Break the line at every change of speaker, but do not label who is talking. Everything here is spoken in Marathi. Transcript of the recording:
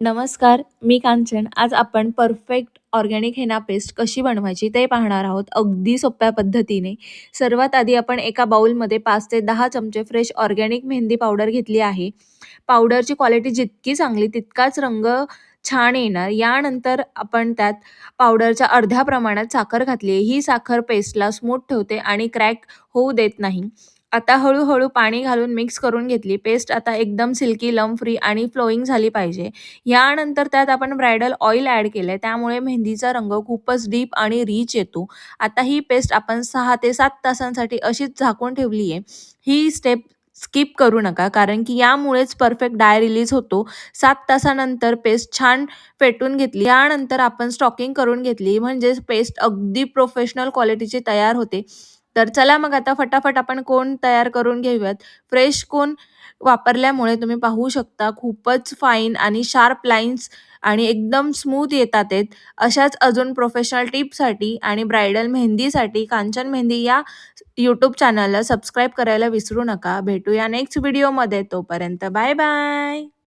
नमस्कार, मी कांचन. आज आपण परफेक्ट ऑर्गॅनिक हेना पेस्ट कशी बनवायची ते पाहणार आहोत, अगदी सोप्या पद्धतीने. सर्वात आधी आपण एका बाउलमध्ये 5 ते 10 चमचे फ्रेश ऑर्गॅनिक मेहंदी पावडर घेतली आहे. पावडरची क्वालिटी जितकी चांगली तितकाच रंग छान येणार. यानंतर आपण त्यात पावडरच्या अर्ध्या प्रमाणात साखर घातली आहे. ही साखर पेस्टला स्मूथ ठेवते आणि क्रॅक होऊ देत नाही. आता हळू पाणी घालून मिक्स करून घेतली. पेस्ट आता एकदम सिल्की, लम्प फ्री आणि फ्लोइंग झाली पाहिजे. यानंतर त्यात आपण ब्रायडल ऑइल ॲड केलंय, त्यामुळे मेहंदीचा रंग खूपच डीप आणि रिच येतो. आता ही पेस्ट आपण 6 ते 7 तासांसाठी अशीच झाकून ठेवली आहे. ही स्टेप स्किप करू नका, कारण की यामुळेच परफेक्ट डाय रिलीज होतो. 7 तासानंतर पेस्ट छान फेटून घेतली. यानंतर आपण स्टॉकिंग करून घेतली, म्हणजेच पेस्ट अगदी प्रोफेशनल क्वालिटीची तयार होते. तर चला मग आता फटाफट आपण कोन तयार करून घेऊयात. फ्रेश कोन वापरल्यामुळे तुम्ही पाहू शकता खूपच फाईन आणि शार्प लाईन्स आणि एकदम स्मूथ येतात आहेत. अशाच अजून प्रोफेशनल टिप्ससाठी आणि ब्रायडल मेहंदीसाठी कांचन मेहंदी या यूट्यूब चॅनलला सबस्क्राईब करायला विसरू नका. भेटूया नेक्स्ट व्हिडिओमध्ये. तोपर्यंत बाय बाय.